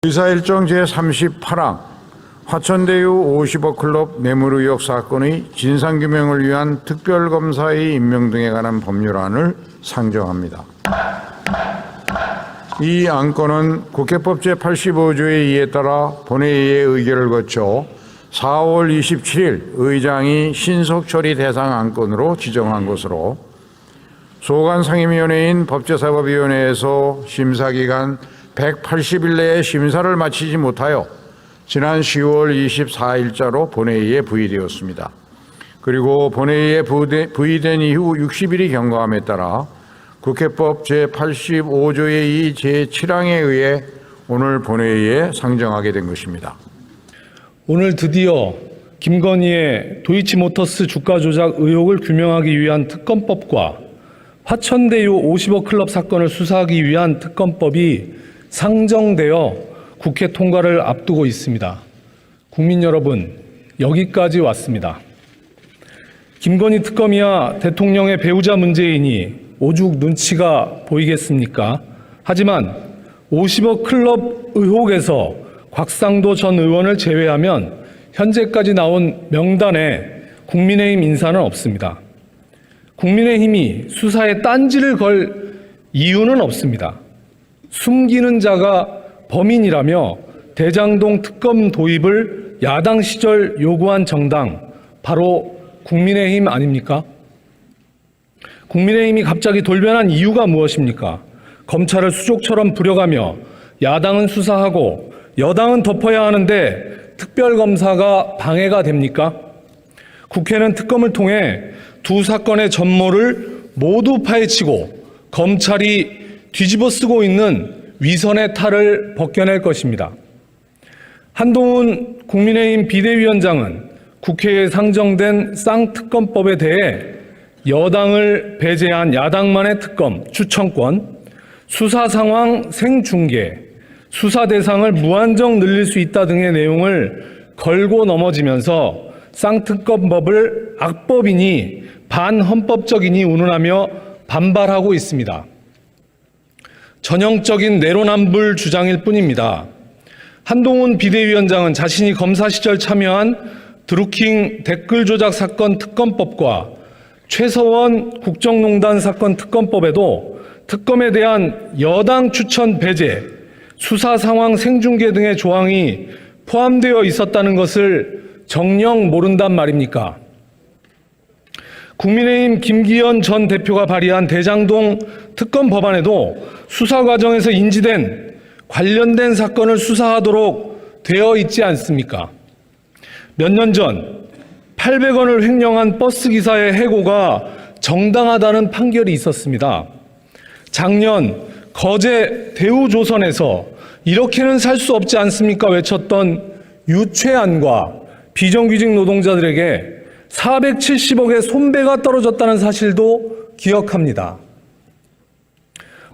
의사일정 제38항 화천대유 50억 클럽 뇌물 의혹 사건의 진상규명을 위한 특별검사의 임명 등에 관한 법률안을 상정합니다. 이 안건은 국회법 제85조의 이에 따라 본회의의 의결을 거쳐 4월 27일 의장이 신속 처리 대상 안건으로 지정한 것으로 소관 상임위원회인 법제사법위원회에서 심사기간 180일 내에 심사를 마치지 못하여 지난 10월 24일자로 본회의에 부의되었습니다. 그리고 본회의에 부의된 이후 60일이 경과함에 따라 국회법 제85조의 이 제7항에 의해 오늘 본회의에 상정하게 된 것입니다. 오늘 드디어 김건희의 도이치모터스 주가 조작 의혹을 규명하기 위한 특검법과 화천대유 50억 클럽 사건을 수사하기 위한 특검법이 상정되어 국회 통과를 앞두고 있습니다. 국민 여러분, 여기까지 왔습니다. 김건희 특검이야 대통령의 배우자 문제이니 오죽 눈치가 보이겠습니까? 하지만 50억 클럽 의혹에서 곽상도 전 의원을 제외하면 현재까지 나온 명단에 국민의힘 인사는 없습니다. 국민의힘이 수사에 딴지를 걸 이유는 없습니다. 숨기는 자가 범인이라며 대장동 특검 도입을 야당 시절 요구한 정당, 바로 국민의힘 아닙니까? 국민의힘이 갑자기 돌변한 이유가 무엇입니까? 검찰을 수족처럼 부려가며 야당은 수사하고 여당은 덮어야 하는데 특별검사가 방해가 됩니까? 국회는 특검을 통해 두 사건의 전모를 모두 파헤치고 검찰이 뒤집어 쓰고 있는 위선의 탈을 벗겨낼 것입니다. 한동훈 국민의힘 비대위원장은 국회에 상정된 쌍특검법에 대해 여당을 배제한 야당만의 특검 추천권, 수사 상황 생중계, 수사 대상을 무한정 늘릴 수 있다 등의 내용을 걸고 넘어지면서 쌍특검법을 악법이니 반헌법적이니 운운하며 반발하고 있습니다. 전형적인 내로남불 주장일 뿐입니다. 한동훈 비대위원장은 자신이 검사 시절 참여한 드루킹 댓글 조작 사건 특검법과 최서원 국정농단 사건 특검법에도 특검에 대한 여당 추천 배제, 수사 상황 생중계 등의 조항이 포함되어 있었다는 것을 정녕 모른단 말입니까? 국민의힘 김기현 전 대표가 발의한 대장동 특검 법안에도 수사 과정에서 인지된 관련된 사건을 수사하도록 되어 있지 않습니까? 몇 년 전 800원을 횡령한 버스 기사의 해고가 정당하다는 판결이 있었습니다. 작년 거제 대우조선에서 이렇게는 살 수 없지 않습니까 외쳤던 유최안과 비정규직 노동자들에게 470억의 손배가 떨어졌다는 사실도 기억합니다.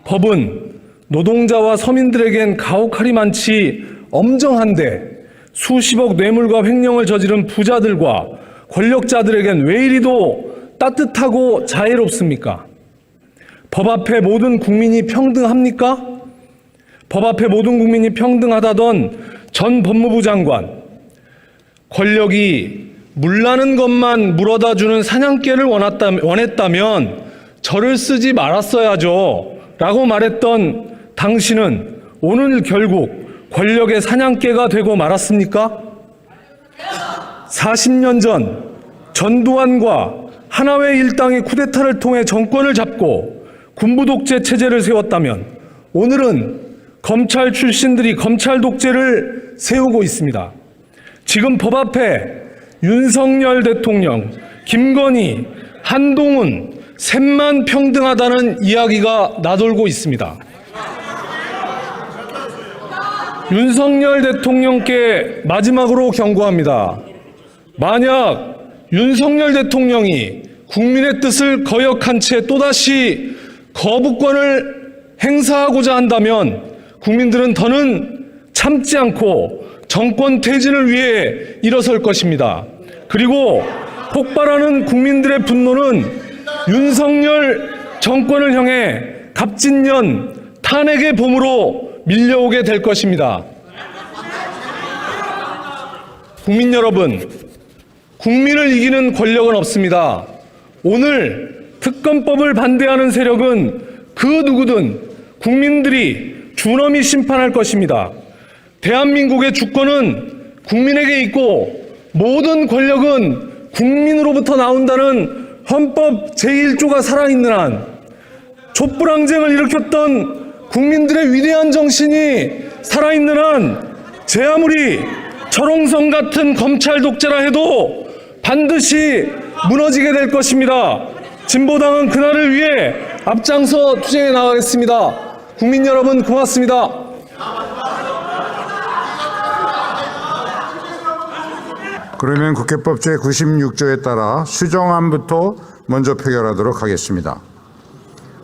법은 노동자와 서민들에겐 가혹할이 많지 엄정한데 수십억 뇌물과 횡령을 저지른 부자들과 권력자들에겐 왜 이리도 따뜻하고 자애롭습니까? 법 앞에 모든 국민이 평등합니까? 법 앞에 모든 국민이 평등하다던 전 법무부 장관, 권력이 물나는 것만 물어다주는 사냥개를 원했다면 저를 쓰지 말았어야죠 라고 말했던 당신은 오늘 결국 권력의 사냥개가 되고 말았습니까? 40년 전 전두환과 하나회 일당의 쿠데타를 통해 정권을 잡고 군부 독재 체제를 세웠다면 오늘은 검찰 출신들이 검찰 독재를 세우고 있습니다. 지금 법 앞에 윤석열 대통령, 김건희, 한동훈, 셋만 평등하다는 이야기가 나돌고 있습니다. 윤석열 대통령께 마지막으로 경고합니다. 만약 윤석열 대통령이 국민의 뜻을 거역한 채 또다시 거부권을 행사하고자 한다면 국민들은 더는 참지 않고 정권 퇴진을 위해 일어설 것입니다. 그리고 폭발하는 국민들의 분노는 윤석열 정권을 향해 갑진년 탄핵의 봄으로 밀려오게 될 것입니다. 국민 여러분, 국민을 이기는 권력은 없습니다. 오늘 특검법을 반대하는 세력은 그 누구든 국민들이 준엄히 심판할 것입니다. 대한민국의 주권은 국민에게 있고 모든 권력은 국민으로부터 나온다는 헌법 제1조가 살아있는 한 촛불항쟁을 일으켰던 국민들의 위대한 정신이 살아있는 한 제 아무리 철옹성 같은 검찰 독재라 해도 반드시 무너지게 될 것입니다. 진보당은 그날을 위해 앞장서 투쟁해 나가겠습니다. 국민 여러분 고맙습니다. 그러면 국회법 제96조에 따라 수정안부터 먼저 표결하도록 하겠습니다.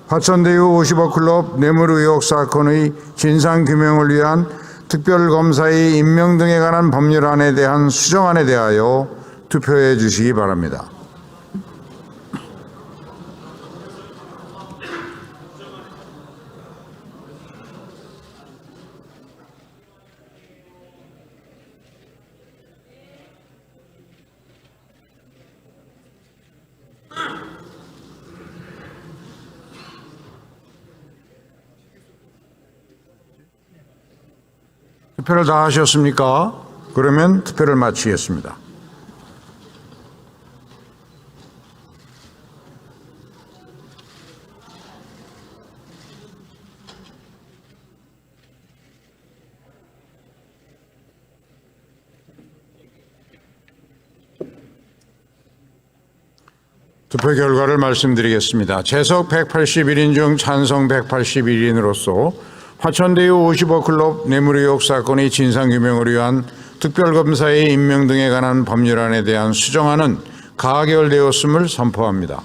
화천대유 50억 클럽 뇌물 의혹 사건의 진상규명을 위한 특별검사의 임명 등에 관한 법률안에 대한 수정안에 대하여 투표해 주시기 바랍니다. 투표를 다 하셨습니까? 그러면 투표를 마치겠습니다. 투표 결과를 말씀드리겠습니다. 재석 181인 중 찬성 181인으로서 화천대유 50억 클럽 뇌물 의혹 사건의 진상규명을 위한 특별검사의 임명 등에 관한 법률안에 대한 수정안은 가결되었음을 선포합니다.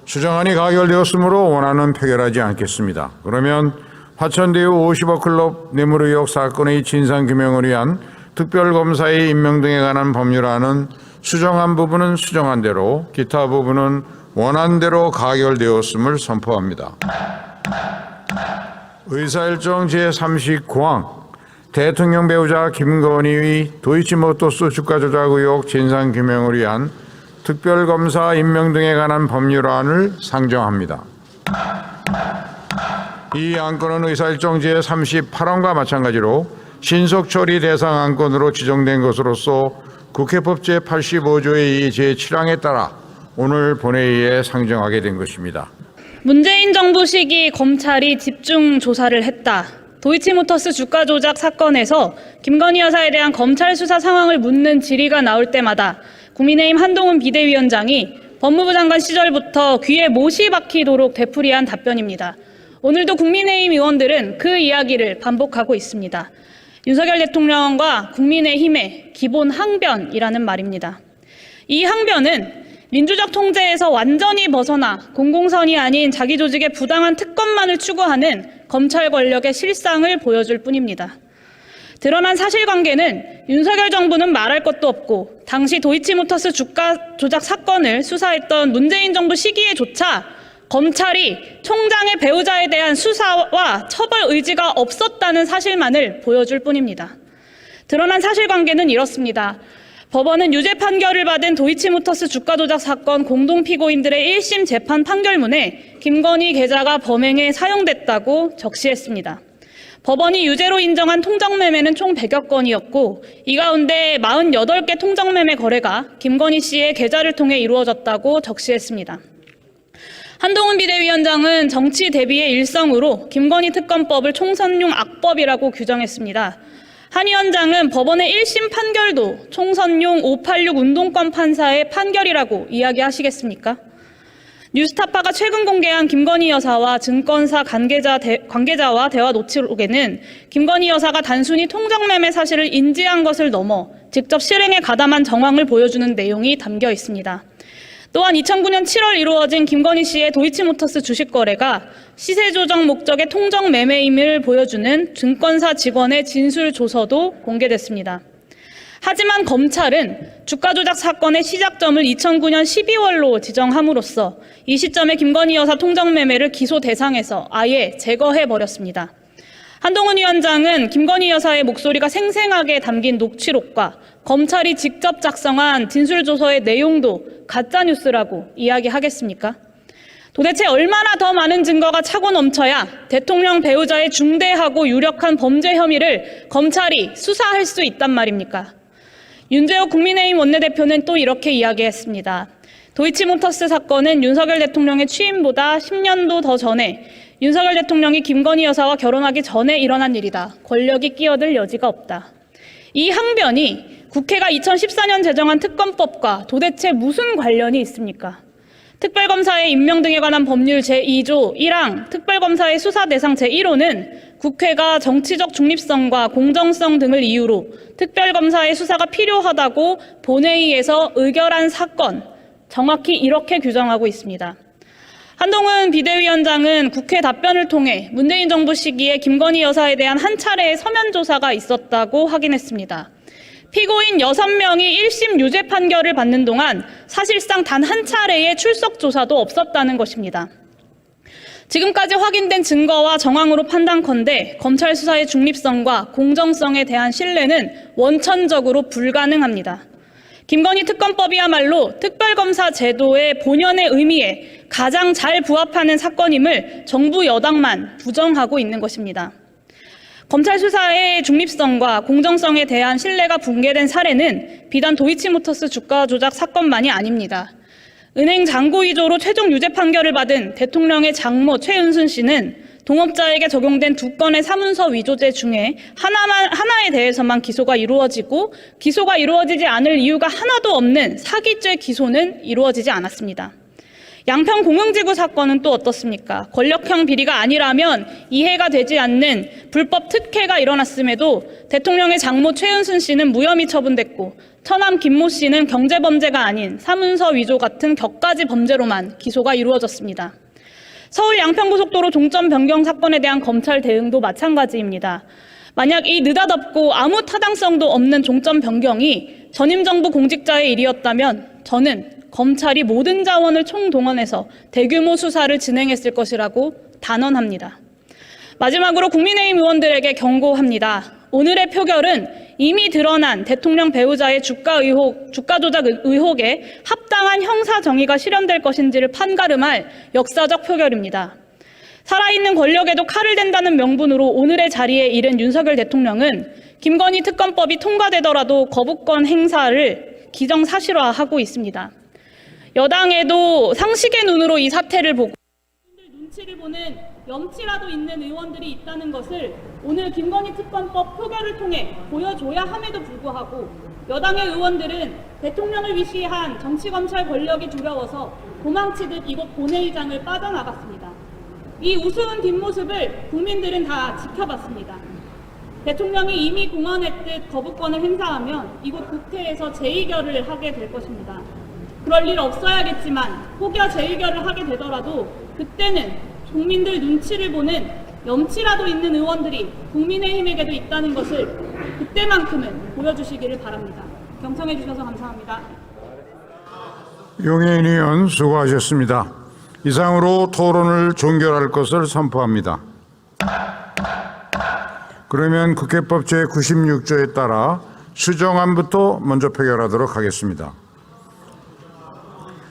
수정안이 가결되었으므로 원안은 표결하지 않겠습니다. 그러면 화천대유 50억 클럽 뇌물 의혹 사건의 진상규명을 위한 특별검사의 임명 등에 관한 법률안은 수정안 부분은 수정한 대로, 기타 부분은 원안대로 가결되었음을 선포합니다. 의사일정 제39항 대통령 배우자 김건희의 도이치모터스 주가 조작 의혹 진상규명을 위한 특별검사 임명 등에 관한 법률안을 상정합니다. 이 안건은 의사일정 제38항과 마찬가지로 신속처리 대상 안건으로 지정된 것으로서 국회법 제85조의 제7항에 따라 오늘 본회의에 상정하게 된 것입니다. 문재인 정부 시기 검찰이 집중 조사를 했다. 도이치모터스 주가 조작 사건에서 김건희 여사에 대한 검찰 수사 상황을 묻는 질의가 나올 때마다 국민의힘 한동훈 비대위원장이 법무부 장관 시절부터 귀에 못이 박히도록 되풀이한 답변입니다. 오늘도 국민의힘 의원들은 그 이야기를 반복하고 있습니다. 윤석열 대통령과 국민의힘의 기본 항변이라는 말입니다. 이 항변은 민주적 통제에서 완전히 벗어나 공공선이 아닌 자기 조직의 부당한 특권만을 추구하는 검찰 권력의 실상을 보여줄 뿐입니다. 드러난 사실관계는 윤석열 정부는 말할 것도 없고 당시 도이치모터스 주가 조작 사건을 수사했던 문재인 정부 시기에조차 검찰이 총장의 배우자에 대한 수사와 처벌 의지가 없었다는 사실만을 보여줄 뿐입니다. 드러난 사실관계는 이렇습니다. 법원은 유죄 판결을 받은 도이치모터스 주가 조작 사건 공동피고인들의 1심 재판 판결문에 김건희 계좌가 범행에 사용됐다고 적시했습니다. 법원이 유죄로 인정한 통정매매는 총 100여 건이었고 이 가운데 48개 통정매매 거래가 김건희 씨의 계좌를 통해 이루어졌다고 적시했습니다. 한동훈 비대위원장은 정치 대비의 일성으로 김건희 특검법을 총선용 악법이라고 규정했습니다. 한 위원장은 법원의 1심 판결도 총선용 586 운동권 판사의 판결이라고 이야기하시겠습니까? 뉴스타파가 최근 공개한 김건희 여사와 증권사 관계자와 대화 노트록에는 김건희 여사가 단순히 통정매매 사실을 인지한 것을 넘어 직접 실행에 가담한 정황을 보여주는 내용이 담겨 있습니다. 또한 2009년 7월 이루어진 김건희 씨의 도이치모터스 주식 거래가 시세 조정 목적의 통정 매매임을 보여주는 증권사 직원의 진술 조서도 공개됐습니다. 하지만 검찰은 주가 조작 사건의 시작점을 2009년 12월로 지정함으로써 이 시점에 김건희 여사 통정 매매를 기소 대상에서 아예 제거해 버렸습니다. 한동훈 위원장은 김건희 여사의 목소리가 생생하게 담긴 녹취록과 검찰이 직접 작성한 진술조서의 내용도 가짜뉴스라고 이야기하겠습니까? 도대체 얼마나 더 많은 증거가 차고 넘쳐야 대통령 배우자의 중대하고 유력한 범죄 혐의를 검찰이 수사할 수 있단 말입니까? 윤재욱 국민의힘 원내대표는 또 이렇게 이야기했습니다. 도이치모터스 사건은 윤석열 대통령의 취임보다 10년도 더 전에 윤석열 대통령이 김건희 여사와 결혼하기 전에 일어난 일이다. 권력이 끼어들 여지가 없다. 이 항변이 국회가 2014년 제정한 특검법과 도대체 무슨 관련이 있습니까? 특별검사의 임명 등에 관한 법률 제2조 1항 특별검사의 수사 대상 제1호는 국회가 정치적 중립성과 공정성 등을 이유로 특별검사의 수사가 필요하다고 본회의에서 의결한 사건, 정확히 이렇게 규정하고 있습니다. 한동훈 비대위원장은 국회 답변을 통해 문재인 정부 시기에 김건희 여사에 대한 한 차례의 서면 조사가 있었다고 확인했습니다. 피고인 6명이 1심 유죄 판결을 받는 동안 사실상 단 한 차례의 출석 조사도 없었다는 것입니다. 지금까지 확인된 증거와 정황으로 판단컨대 검찰 수사의 중립성과 공정성에 대한 신뢰는 원천적으로 불가능합니다. 김건희 특검법이야말로 특별검사 제도의 본연의 의미에 가장 잘 부합하는 사건임을 정부 여당만 부정하고 있는 것입니다. 검찰 수사의 중립성과 공정성에 대한 신뢰가 붕괴된 사례는 비단 도이치모터스 주가 조작 사건만이 아닙니다. 은행 잔고 위조로 최종 유죄 판결을 받은 대통령의 장모 최은순 씨는 동업자에게 적용된 2건의 사문서 위조죄 중에 하나에 대해서만 기소가 이루어지고 기소가 이루어지지 않을 이유가 하나도 없는 사기죄 기소는 이루어지지 않았습니다. 양평 공영지구 사건은 또 어떻습니까? 권력형 비리가 아니라면 이해가 되지 않는 불법 특혜가 일어났음에도 대통령의 장모 최은순 씨는 무혐의 처분됐고 처남 김모 씨는 경제범죄가 아닌 사문서 위조 같은 격가지 범죄로만 기소가 이루어졌습니다. 서울 양평고속도로 종점 변경 사건에 대한 검찰 대응도 마찬가지입니다. 만약 이 느닷없고 아무 타당성도 없는 종점 변경이 전임 정부 공직자의 일이었다면 저는 검찰이 모든 자원을 총동원해서 대규모 수사를 진행했을 것이라고 단언합니다. 마지막으로 국민의힘 의원들에게 경고합니다. 오늘의 표결은 이미 드러난 대통령 배우자의 주가 조작 의혹에 합당한 형사 정의가 실현될 것인지를 판가름할 역사적 표결입니다. 살아있는 권력에도 칼을 댄다는 명분으로 오늘의 자리에 이른 윤석열 대통령은 김건희 특검법이 통과되더라도 거부권 행사를 기정사실화하고 있습니다. 여당에도 상식의 눈으로 이 사태를 보고 눈치를 보는 염치라도 있는 의원들이 있다는 것을 오늘 김건희 특검법 표결을 통해 보여줘야 함에도 불구하고 여당의 의원들은 대통령을 위시한 정치검찰 권력이 두려워서 도망치듯 이곳 본회의장을 빠져나갔습니다. 이 우스운 뒷모습을 국민들은 다 지켜봤습니다. 대통령이 이미 공언했듯 거부권을 행사하면 이곳 국회에서 재의결을 하게 될 것입니다. 그럴 일 없어야겠지만 혹여 재의결을 하게 되더라도 그때는 국민들 눈치를 보는 염치라도 있는 의원들이 국민의힘에게도 있다는 것을 그때만큼은 보여주시기를 바랍니다. 경청해 주셔서 감사합니다. 용해인 의원 수고하셨습니다. 이상으로 토론을 종결할 것을 선포합니다. 그러면 국회법 제96조에 따라 수정안부터 먼저 표결하도록 하겠습니다.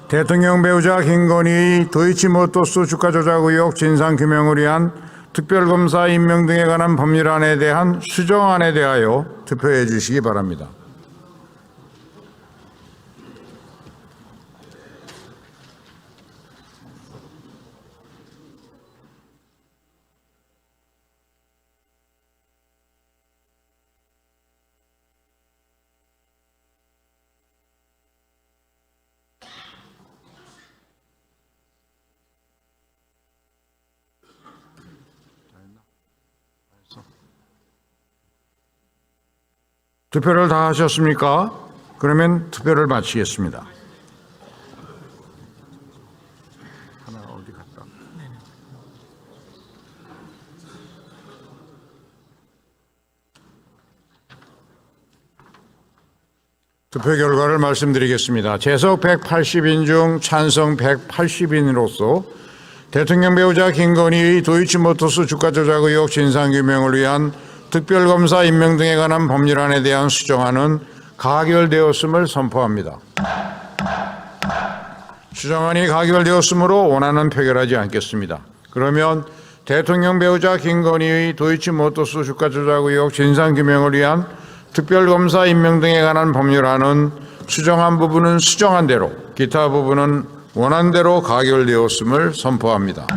대통령 배우자 김건희 도이치모터스 주가 조작 의혹 진상규명을 위한 특별검사 임명 등에 관한 법률안에 대한 수정안에 대하여 투표해 주시기 바랍니다. 투표를 다 하셨습니까? 그러면 투표를 마치겠습니다. 하나 어디 갔다? 투표 결과를 말씀드리겠습니다. 재석 180인 중 찬성 180인으로서 대통령 배우자 김건희의 도이치모터스 주가 조작 의혹 진상규명을 위한 특별검사 임명 등에 관한 법률안에 대한 수정안은 가결되었음을 선포합니다. 수정안이 가결되었으므로 원안은 표결하지 않겠습니다. 그러면 대통령 배우자 김건희의 도이치모터스 주가 조작 의혹 진상규명을 위한 특별검사 임명 등에 관한 법률안은 수정한 부분은 수정한 대로, 기타 부분은 원안대로 가결되었음을 선포합니다.